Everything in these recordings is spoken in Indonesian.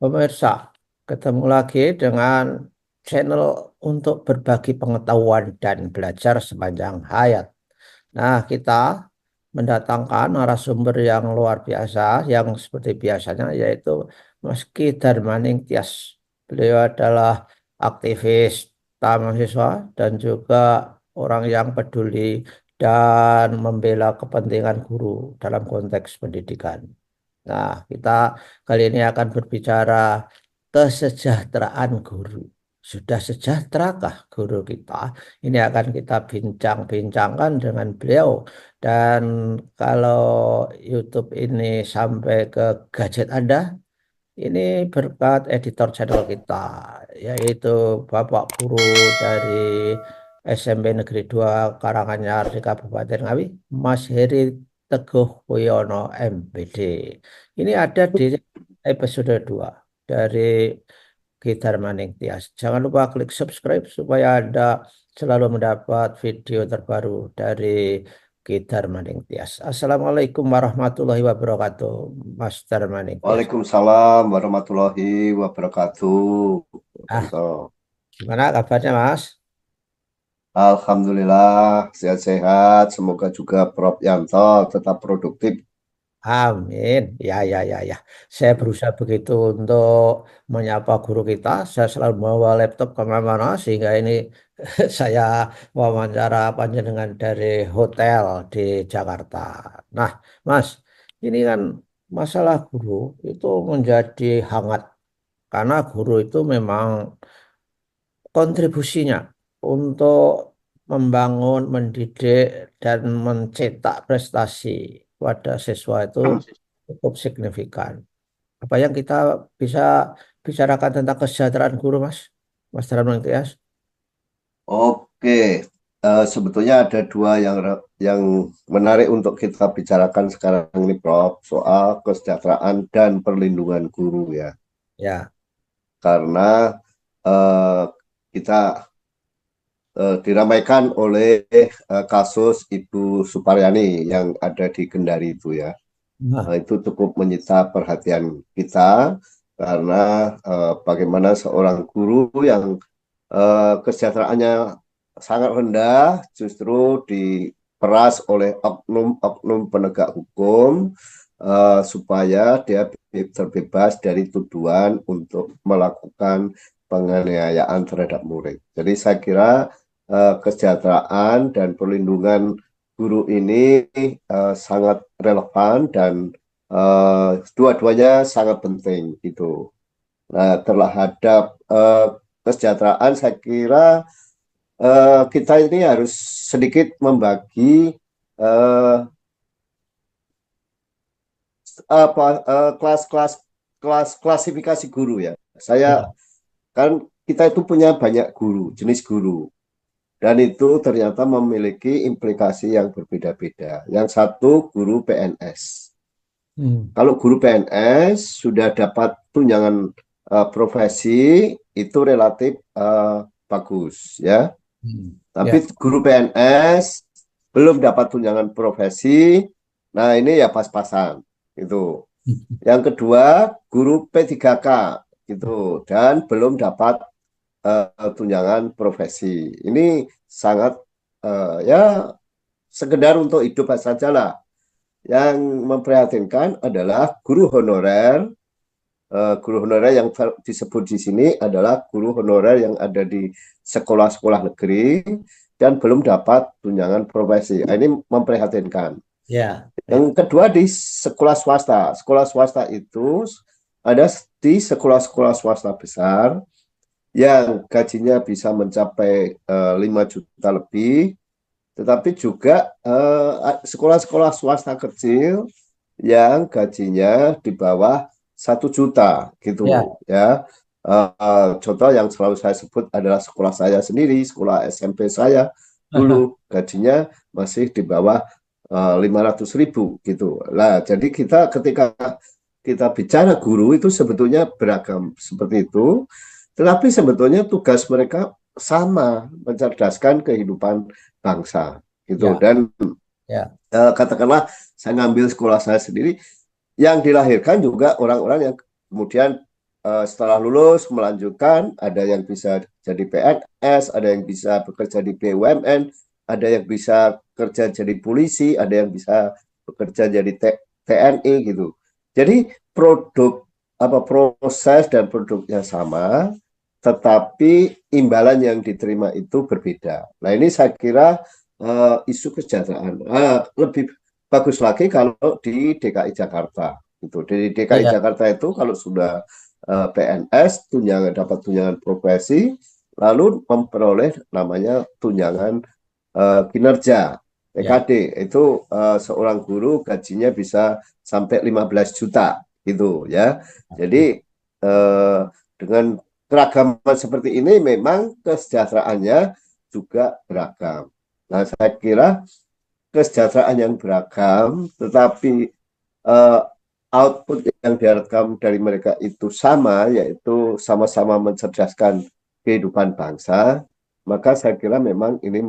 Pemirsa, ketemu lagi dengan channel untuk berbagi pengetahuan dan belajar sepanjang hayat. Nah, kita mendatangkan narasumber yang luar biasa, yang seperti biasanya, yaitu Mas Ki Darmaning Tias. Beliau adalah aktivis mahasiswa dan juga orang yang peduli dan membela kepentingan guru dalam konteks pendidikan. Nah, kita kali ini akan berbicara kesejahteraan guru. Sudah sejahterakah guru kita? Ini akan kita bincang-bincangkan dengan beliau. Dan kalau YouTube ini sampai ke gadget Anda, ini berkat editor channel kita, yaitu Bapak Guru dari SMP Negeri 2 Karanganyar di Kabupaten Ngawi, Mas Heri Teguh Wiono MPD. Ini ada di episode 2 dari Gitar Maning Tias. Jangan lupa klik subscribe supaya Anda selalu mendapat video terbaru dari Gitar Maning Tias. Assalamualaikum warahmatullahi wabarakatuh, Mas Darmaning Tias. Waalaikumsalam warahmatullahi wabarakatuh. Ah, Yanto. gimana kabarnya, Mas? Alhamdulillah sehat-sehat. Semoga juga Prof Yanto tetap produktif. Amin. Ya, ya, ya, ya. Saya berusaha begitu untuk menyapa guru kita. Saya selalu bawa laptop kemana-mana sehingga ini saya wawancara panjenengan dari hotel di Jakarta. Nah, Mas, ini kan masalah guru itu menjadi hangat karena guru itu memang kontribusinya untuk membangun, mendidik, dan mencetak prestasi pada siswa itu cukup signifikan. Apa yang kita bisa bicarakan tentang kesejahteraan guru, Mas? Mas Darman Tias? Oke, sebetulnya ada dua yang menarik untuk kita bicarakan sekarang ini, Prof. Soal kesejahteraan dan perlindungan guru ya. Ya, Karena eh, kita diramaikan oleh kasus Ibu Suparyani yang ada di Kendari itu ya. nah, Itu cukup menyita perhatian kita karena bagaimana seorang guru yang kesejahteraannya sangat rendah justru diperas oleh oknum-oknum penegak hukum supaya dia terbebas dari tuduhan untuk melakukan penganiayaan terhadap murid. Jadi saya kira kesejahteraan dan perlindungan guru ini sangat relevan dan dua-duanya sangat penting itu. Nah, terhadap kesejahteraan saya kira kita ini harus sedikit membagi eh, apa kelas-kelas kelas klasifikasi guru ya. Saya ya, kan kita itu punya banyak guru, jenis guru. Dan itu ternyata memiliki implikasi yang berbeda-beda. Yang satu guru PNS. hmm, Kalau guru PNS sudah dapat tunjangan profesi itu relatif bagus ya. hmm, Tapi ya, guru PNS belum dapat tunjangan profesi. Nah, ini ya pas-pasan itu. Yang kedua, guru P3K gitu dan belum dapat tunjangan profesi. Ini sangat ya sekedar untuk hidup saja lah. Yang memprihatinkan adalah guru honorer yang disebut di sini adalah guru honorer yang ada di sekolah-sekolah negeri dan belum dapat tunjangan profesi. Nah, ini memprihatinkan. ya, Yang itu, kedua di sekolah swasta. Sekolah swasta itu ada di sekolah-sekolah swasta besar yang gajinya bisa mencapai 5 juta lebih, tetapi juga sekolah-sekolah swasta kecil yang gajinya di bawah 1 juta ya, gitu ya. Contoh yang selalu saya sebut adalah sekolah saya sendiri, sekolah SMP saya dulu gajinya masih di bawah 500.000 gitu. Nah, jadi kita ketika kita bicara guru itu sebetulnya beragam seperti itu, tetapi sebetulnya tugas mereka sama, mencerdaskan kehidupan bangsa gitu. ya, Dan ya, katakanlah saya ngambil sekolah saya sendiri, yang dilahirkan juga orang-orang yang kemudian setelah lulus melanjutkan, ada yang bisa jadi PNS, ada yang bisa bekerja di BUMN, ada yang bisa kerja jadi polisi, ada yang bisa bekerja jadi TNI gitu. Jadi produk apa proses dan produknya sama, tetapi imbalan yang diterima itu berbeda. Nah ini saya kira isu kesejahteraan lebih bagus lagi kalau di DKI Jakarta. Itu di DKI Iya, Jakarta itu kalau sudah PNS tunjangan dapat tunjangan profesi, lalu memperoleh namanya tunjangan kinerja ya. PKD itu seorang guru gajinya bisa sampai 15 juta gitu ya. Jadi dengan keragaman seperti ini memang kesejahteraannya juga beragam. Nah, saya kira kesejahteraan yang beragam, tetapi uh, output yang diharapkan dari mereka itu sama, yaitu sama-sama mencerdaskan kehidupan bangsa, maka saya kira memang ini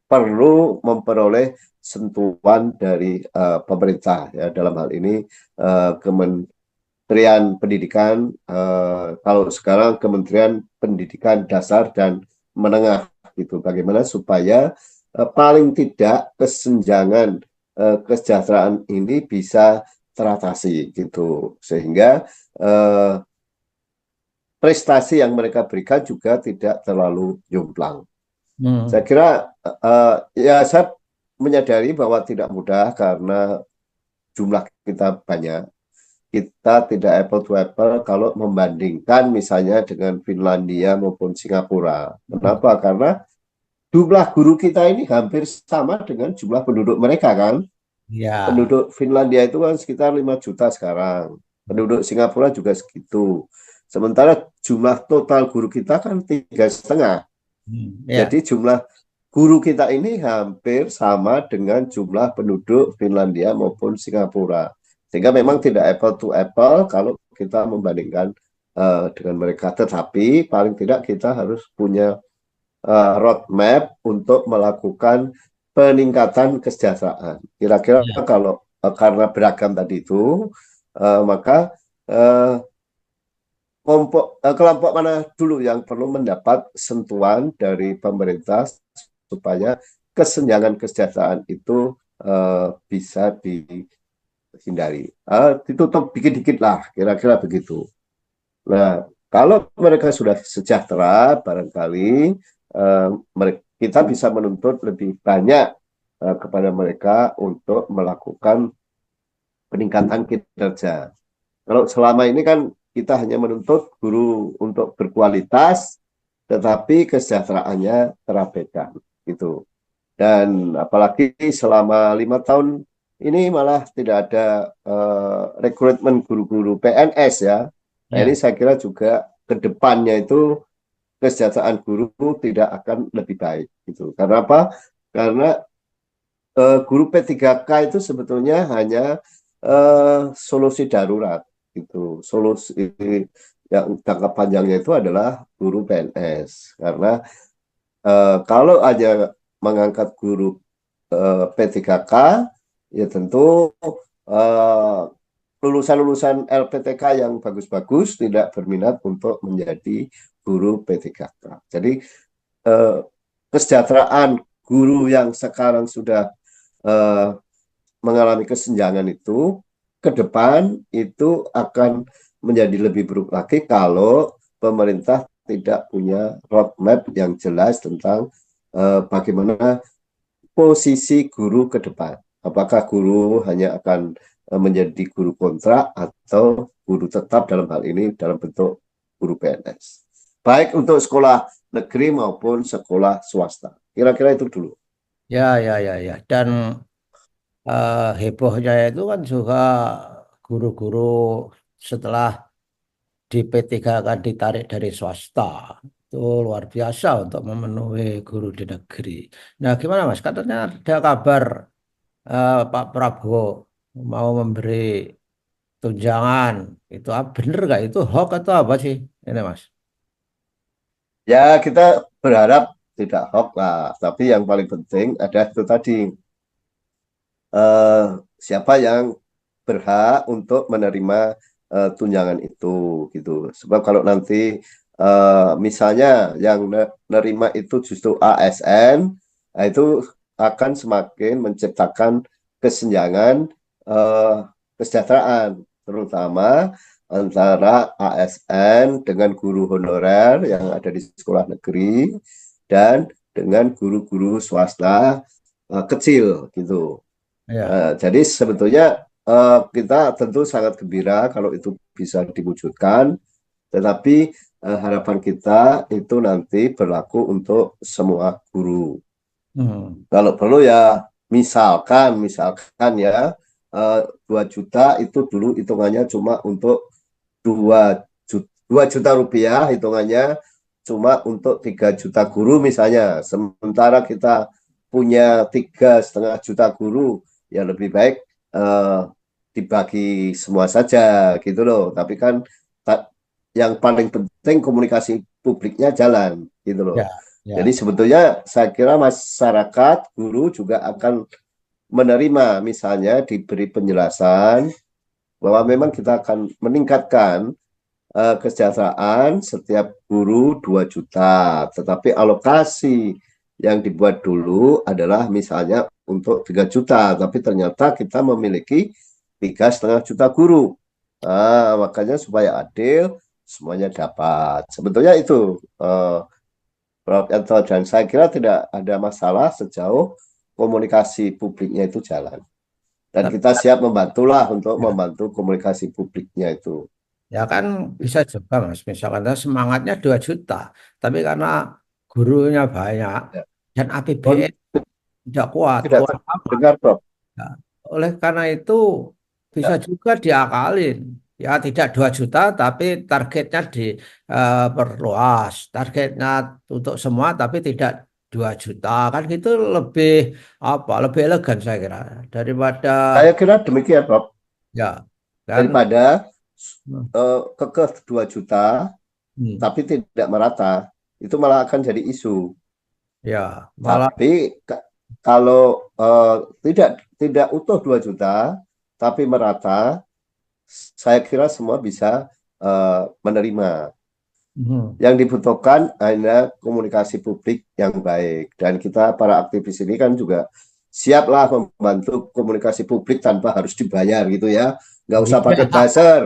perlu memperoleh sentuhan dari pemerintah ya dalam hal ini Kementerian Pendidikan, kalau sekarang Kementerian Pendidikan Dasar dan Menengah gitu. Bagaimana supaya paling tidak kesenjangan kesejahteraan ini bisa teratasi gitu, sehingga prestasi yang mereka berikan juga tidak terlalu jomplang. Saya Hmm. kira ya saya menyadari bahwa tidak mudah karena jumlah kita banyak. Kita tidak apple to apple kalau membandingkan misalnya dengan Finlandia maupun Singapura. Kenapa? Karena jumlah guru kita ini hampir sama dengan jumlah penduduk mereka kan. Ya. Penduduk Finlandia itu kan sekitar 5 juta sekarang. Penduduk Singapura juga segitu. Sementara jumlah total guru kita kan 3,5. Ya. Jadi jumlah guru kita ini hampir sama dengan jumlah penduduk Finlandia maupun Singapura. Sehingga memang tidak apple to apple kalau kita membandingkan dengan mereka. Tetapi paling tidak kita harus punya roadmap untuk melakukan peningkatan kesejahteraan. Kira-kira Ya. kalau karena beragam tadi itu, maka uh, kelompok mana dulu yang perlu mendapat sentuhan dari pemerintah supaya kesenjangan kesejahteraan itu bisa dihindari. Ditutup dikit-dikit lah, kira-kira begitu. Nah, kalau mereka sudah sejahtera, barangkali kita bisa menuntut lebih banyak kepada mereka untuk melakukan peningkatan kinerja. Kalau selama ini kan kita hanya menuntut guru untuk berkualitas, tetapi kesejahteraannya terabaikan gitu. Dan apalagi selama 5 tahun ini malah tidak ada rekrutmen guru-guru PNS ya. Nah ini Ya. saya kira juga ke depannya itu kesejahteraan guru tidak akan lebih baik gitu. Karena apa? Karena guru P3K itu sebetulnya hanya solusi darurat gitu. Solusi yang jangka panjangnya itu adalah guru PNS. Karena kalau aja mengangkat guru P3K, ya tentu eh, lulusan-lulusan LPTK yang bagus-bagus tidak berminat untuk menjadi guru P3K. Jadi eh, kesejahteraan guru yang sekarang sudah eh, mengalami kesenjangan itu ke depan itu akan menjadi lebih buruk lagi kalau pemerintah tidak punya roadmap yang jelas tentang bagaimana posisi guru ke depan. Apakah guru hanya akan menjadi guru kontrak atau guru tetap dalam hal ini dalam bentuk guru PNS. Baik untuk sekolah negeri maupun sekolah swasta. Kira-kira itu dulu. Ya, ya, ya, ya. Dan hebohnya itu kan juga guru-guru setelah di P3 akan ditarik dari swasta. Itu luar biasa untuk memenuhi guru di negeri. Nah, gimana Mas? Katanya ada kabar Pak Prabowo mau memberi tunjangan. Itu bener nggak? Itu hoax atau apa sih? Ini Mas. Ya, kita berharap tidak hoax lah. Tapi yang paling penting ada itu tadi. eh, Siapa yang berhak untuk menerima tunjangan itu gitu. Sebab kalau nanti misalnya yang nerima itu justru ASN, nah itu akan semakin menciptakan kesenjangan eh, kesejahteraan, terutama antara ASN dengan guru honorer yang ada di sekolah negeri dan dengan guru-guru swasta kecil gitu. Ya. Jadi sebetulnya kita tentu sangat gembira kalau itu bisa diwujudkan, tetapi harapan kita itu nanti berlaku untuk semua guru. Hmm. Kalau perlu ya misalkan ya 2 juta itu dulu hitungannya cuma untuk 2 juta rupiah, hitungannya cuma untuk 3 juta guru misalnya. Sementara kita punya 3,5 juta guru, ya lebih baik eh, dibagi semua saja gitu loh. Tapi kan yang paling penting komunikasi publiknya jalan gitu loh. Ya. Jadi Ya. sebetulnya saya kira masyarakat, guru juga akan menerima, misalnya diberi penjelasan bahwa memang kita akan meningkatkan kesejahteraan setiap guru 2 juta, tetapi alokasi yang dibuat dulu adalah misalnya untuk 3 juta, tapi ternyata kita memiliki 3,5 juta guru. Nah, makanya supaya adil, semuanya dapat. Sebetulnya itu Prof. Yanto, dan saya kira tidak ada masalah sejauh komunikasi publiknya itu jalan. Dan Tapi kita siap membantulah untuk ya, membantu komunikasi publiknya itu. ya kan bisa juga Mas. Misalkan semangatnya 2 juta, tapi karena gurunya banyak Ya. dan Oh, APBN tidak kuat, tidak kuat amat. terdengar, Prof. Ya, oleh karena itu bisa Ya. juga diakalin. Ya tidak 2 juta tapi targetnya diperluas. Targetnya untuk semua tapi tidak 2 juta. Kan gitu lebih apa? Lebih elegan saya kira daripada Saya kira demikian, Prof. ya kan. Daripada kekeh 2 juta, Hmm, tapi tidak merata, itu malah akan jadi isu. ya malah Tapi kalau tidak tidak utuh 2 juta, tapi merata, saya kira semua bisa menerima. hmm, Yang dibutuhkan hanya komunikasi publik yang baik. Dan kita para aktivis ini kan juga siaplah membantu komunikasi publik tanpa harus dibayar gitu ya. Nggak usah pakai iya. buzzer,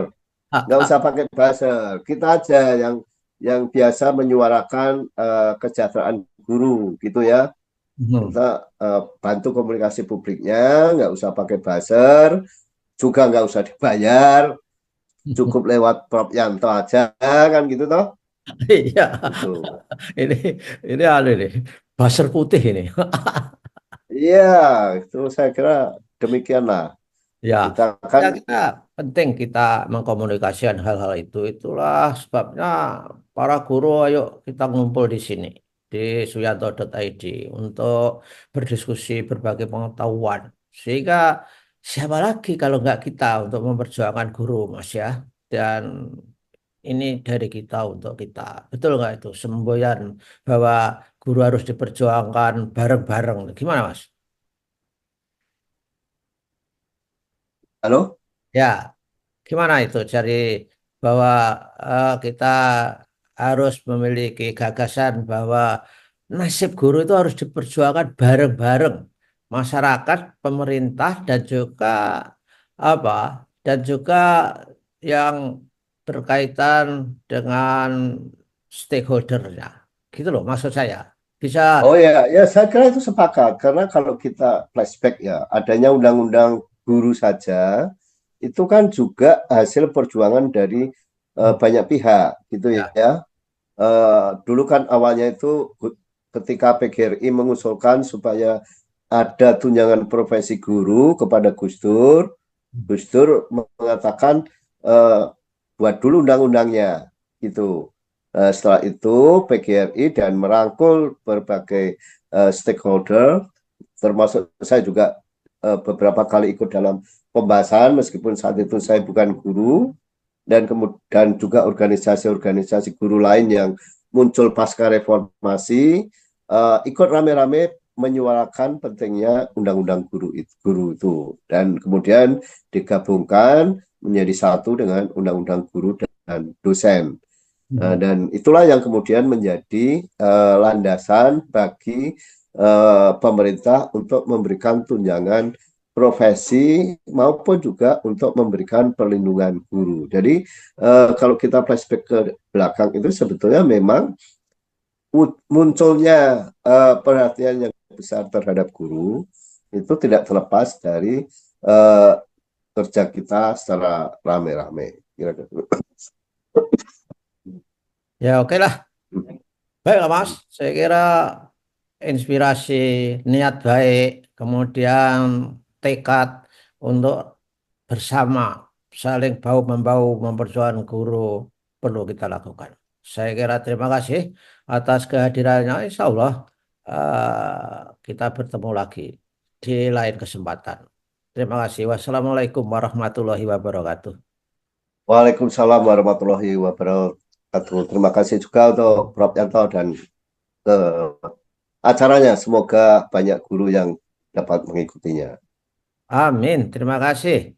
nggak usah pakai buzzer. Kita aja yang biasa menyuarakan kesejahteraan guru gitu ya. Hmm. Kita bantu komunikasi publiknya, nggak usah pakai buzzer, juga nggak usah dibayar, cukup lewat Prof. Yanto aja kan gitu toh. Iya, Itu. ini ini ada nih, buzzer putih ini. Iya, itu saya kira demikianlah. Ya, Kita kan, ya kita penting kita mengkomunikasikan hal-hal itu. Itulah sebabnya para guru ayo kita ngumpul di sini di suyanto.id untuk berdiskusi berbagi pengetahuan. Sehingga siapa lagi kalau nggak kita untuk memperjuangkan guru, Mas ya. Dan ini dari kita untuk kita. Betul nggak itu semboyan bahwa guru harus diperjuangkan bareng-bareng. Gimana, Mas? halo? Ya. Gimana itu cari bahwa kita harus memiliki gagasan bahwa nasib guru itu harus diperjuangkan bareng-bareng masyarakat, pemerintah dan juga apa dan juga yang berkaitan dengan stakeholdernya. Gitu loh maksud saya. Bisa Oh ya, ya saya kira itu sepakat. Karena kalau kita flashback ya, adanya undang-undang guru saja, itu kan juga hasil perjuangan dari banyak pihak gitu ya, ya. Dulu kan awalnya itu ketika PGRI mengusulkan supaya ada tunjangan profesi guru kepada Gus Dur, Gus Dur mengatakan eh, buat dulu undang-undangnya gitu. Setelah itu PGRI dan merangkul berbagai stakeholder, termasuk saya juga beberapa kali ikut dalam pembahasan meskipun saat itu saya bukan guru, dan kemudian juga organisasi-organisasi guru lain yang muncul pasca reformasi ikut rame-rame menyuarakan pentingnya undang-undang guru itu, dan kemudian digabungkan menjadi satu dengan undang-undang guru dan dosen. Mhm. Dan itulah yang kemudian menjadi landasan bagi pemerintah untuk memberikan tunjangan profesi maupun juga untuk memberikan perlindungan guru. Jadi kalau kita flashback ke belakang itu sebetulnya memang munculnya perhatian yang besar terhadap guru itu tidak terlepas dari uh, kerja kita secara rame-rame. Ya oke lah. Baiklah Mas, saya kira inspirasi, niat baik, kemudian tekad untuk bersama saling bahu-membahu memperjuangkan guru perlu kita lakukan. Saya kira terima kasih atas kehadirannya. Insya Allah kita bertemu lagi di lain kesempatan. Terima kasih. Wassalamualaikum warahmatullahi wabarakatuh. Waalaikumsalam warahmatullahi wabarakatuh. Terima kasih juga untuk Prof. Yanto dan acaranya. Semoga banyak guru yang dapat mengikutinya. Amin. Terima kasih.